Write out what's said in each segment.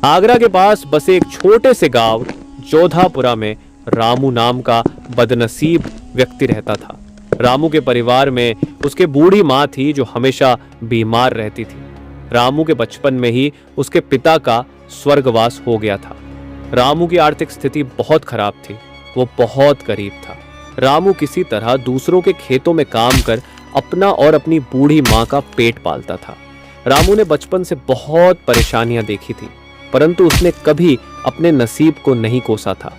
आगरा के पास बसे एक छोटे से गांव जोधापुरा में रामू नाम का बदनसीब व्यक्ति रहता था। रामू के परिवार में उसके बूढ़ी माँ थी जो हमेशा बीमार रहती थी। रामू के बचपन में ही उसके पिता का स्वर्गवास हो गया था। रामू की आर्थिक स्थिति बहुत खराब थी, वो बहुत गरीब था। रामू किसी तरह दूसरों के खेतों में काम कर अपना और अपनी बूढ़ी माँ का पेट पालता था। रामू ने बचपन से बहुत परेशानियां देखी थी, परंतु उसने कभी अपने नसीब को नहीं कोसा था।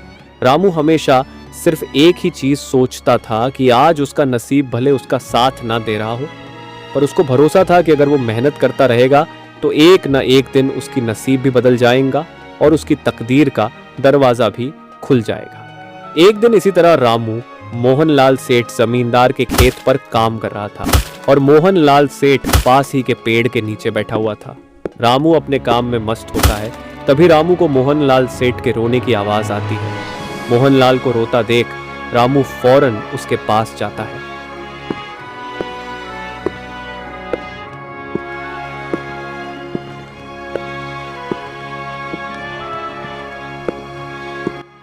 रामू हमेशा सिर्फ एक ही चीज सोचता था कि आज उसका नसीब भले उसका साथ ना दे रहा हो, पर उसको भरोसा था कि अगर वो मेहनत करता रहेगा तो एक न एक दिन उसकी नसीब भी बदल जाएगा और उसकी तकदीर का दरवाजा भी खुल जाएगा। एक दिन इसी तरह रामू मोहनलाल सेठ जमींदार के खेत पर काम कर रहा था और मोहनलाल सेठ पास ही के पेड़ के नीचे बैठा हुआ था। रामू अपने काम में मस्त होता है, तभी रामू को मोहनलाल सेठ के रोने की आवाज आती है। मोहनलाल को रोता देख रामू फौरन उसके पास जाता है।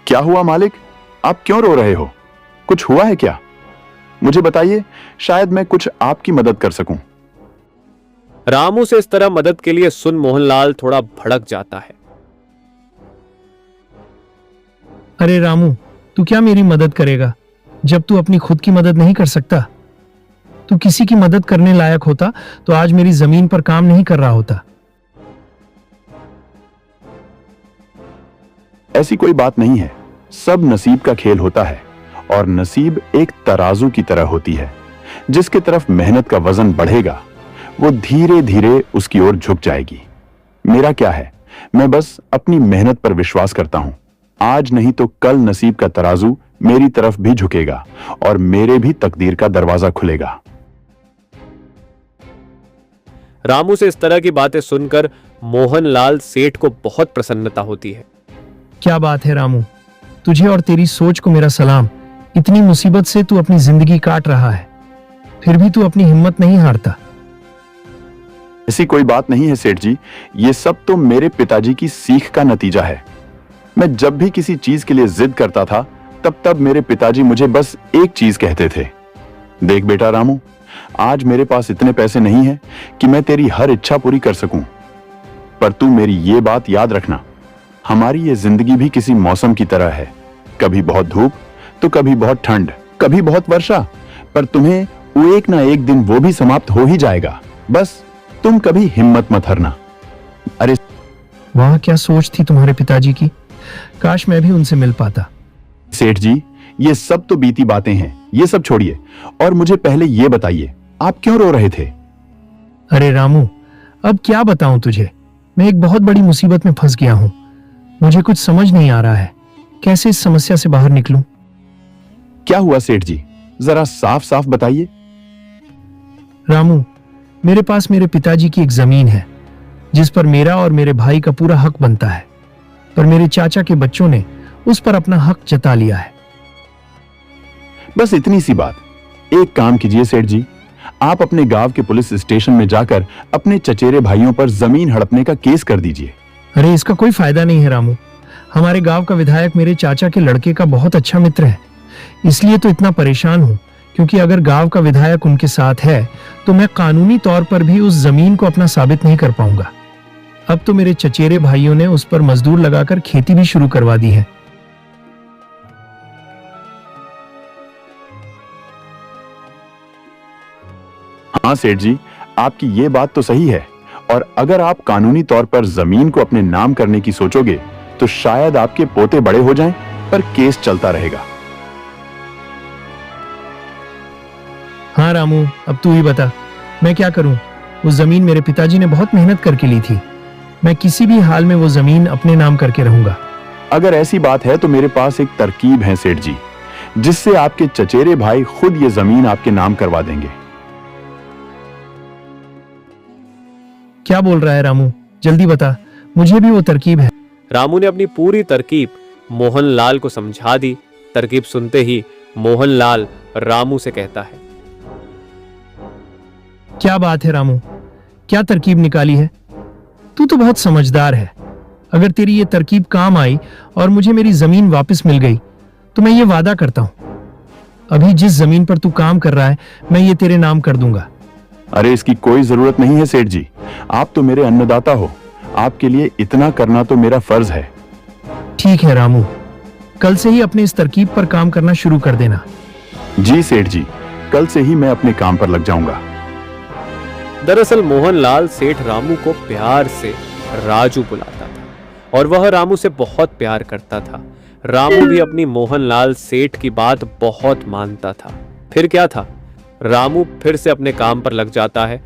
क्या हुआ मालिक, आप क्यों रो रहे हो? कुछ हुआ है क्या? मुझे बताइए, शायद मैं कुछ आपकी मदद कर सकूं। रामू से इस तरह मदद के लिए सुन मोहनलाल थोड़ा भड़क जाता है। अरे रामू, तू क्या मेरी मदद करेगा जब तू अपनी खुद की मदद नहीं कर सकता? तू किसी की मदद करने लायक होता तो आज मेरी जमीन पर काम नहीं कर रहा होता। ऐसी कोई बात नहीं है, सब नसीब का खेल होता है और नसीब एक तराजू की तरह होती है। जिसकी तरफ मेहनत का वजन बढ़ेगा वो धीरे धीरे उसकी ओर झुक जाएगी। मेरा क्या है, मैं बस अपनी मेहनत पर विश्वास करता हूं। आज नहीं तो कल नसीब का तराजू मेरी तरफ भी झुकेगा और मेरे भी तकदीर का दरवाजा खुलेगा। रामू से इस तरह की बातें सुनकर मोहनलाल सेठ को बहुत प्रसन्नता होती है। क्या बात है रामू, तुझे और तेरी सोच को मेरा सलाम। इतनी मुसीबत से तू अपनी जिंदगी काट रहा है, फिर भी तू अपनी हिम्मत नहीं हारता। ऐसी कोई बात नहीं है सेठ जी, ये सब तो मेरे पिताजी की सीख का नतीजा है। मैं जब भी किसी चीज के लिए जिद करता था तब मेरे पिताजी मुझे बस एक चीज कहते थे, देख बेटा रामू, आज मेरे पास इतने पैसे नहीं है कि मैं तेरी हर इच्छा पूरी कर सकूं, पर तू मेरी ये बात याद रखना, हमारी ये जिंदगी भी किसी मौसम की तरह है। कभी बहुत धूप तो कभी बहुत ठंड, कभी बहुत वर्षा, पर तुम्हें वो एक ना एक दिन वो भी समाप्त हो ही जाएगा। बस तुम कभी हिम्मत मत हारना। अरे वहां क्या सोच थी तुम्हारे पिताजी की, काश मैं भी उनसे मिल पाता। सेठ जी, ये सब तो बीती बातें हैं, ये सब छोड़िए और मुझे पहले ये बताइए, आप क्यों रो रहे थे? अरे रामू, अब क्या बताऊं तुझे, मैं एक बहुत बड़ी मुसीबत में फंस गया हूं। मुझे कुछ समझ नहीं आ रहा है, कैसे इस समस्या से बाहर निकलूं। क्या हुआ सेठ जी, जरा साफ साफ बताइए। रामू, मेरे पास मेरे पिताजी की एक जमीन है जिस पर मेरा और मेरे भाई का पूरा हक बनता है, पर मेरे चाचा के बच्चों ने उस पर अपना हक जता लिया है। बस इतनी सी बात। एक काम कीजिए सेठ जी, आप अपने गांव के पुलिस स्टेशन में जाकर अपने चचेरे भाइयों पर जमीन हड़पने का केस कर दीजिए। अरे इसका कोई फायदा नहीं है रामू, हमारे गांव का विधायक मेरे चाचा के लड़के का बहुत अच्छा मित्र है, इसलिए तो इतना परेशान हूं, क्योंकि अगर गांव का विधायक उनके साथ है तो मैं कानूनी तौर पर भी उस जमीन को अपना साबित नहीं कर पाऊंगा। अब तो मेरे चचेरे भाइयों ने उस पर मजदूर लगाकर खेती भी शुरू करवा दी है। हाँ सेठ जी, आपकी ये बात तो सही है, और अगर आप कानूनी तौर पर जमीन को अपने नाम करने की सोचोगे तो शायद आपके पोते बड़े हो जाएं, पर केस चलता रहेगा। हाँ रामू, अब तू ही बता, मैं क्या करूं? उस जमीन मेरे पिताजी ने बहुत मेहनत करके ली थी, मैं किसी भी हाल में वो जमीन अपने नाम करके रहूंगा। अगर ऐसी बात है तो मेरे पास एक तरकीब है सेठ जी, जिससे आपके चचेरे भाई खुद ये जमीन आपके नाम करवा देंगे। क्या बोल रहा है रामू, जल्दी बता, मुझे भी वो तरकीब है। रामू ने अपनी पूरी तरकीब मोहनलाल को समझा दी। तरकीब सुनते ही मोहनलाल रामू से कहता है, क्या बात है रामू, क्या तरकीब निकाली है? तू तो बहुत समझदार है। अगर तेरी ये तरकीब काम आई और मुझे मेरी जमीन वापस मिल गई तो मैं ये वादा करता हूं, अभी जिस जमीन पर तू काम कर रहा है मैं ये तेरे नाम कर दूंगा। अरे इसकी कोई जरूरत नहीं है सेठ जी, आप तो मेरे अन्नदाता हो, आपके लिए इतना करना तो मेरा फर्ज है। ठीक है रामू, कल से ही अपने इस तरकीब पर काम करना शुरू कर देना। जी सेठ जी, कल से ही मैं अपने काम पर लग जाऊंगा। दरअसल मोहनलाल सेठ रामू को प्यार से राजू बुलाता था और वह रामू से बहुत प्यार करता था। रामू भी अपनी मोहनलाल सेठ की बात बहुत मानता था। फिर क्या था, रामू फिर से अपने काम पर लग जाता है।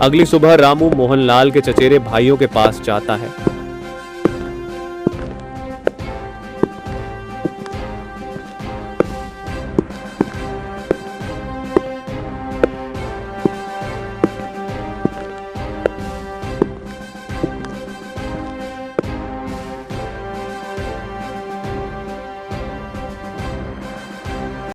अगली सुबह रामू मोहनलाल के चचेरे भाइयों के पास जाता है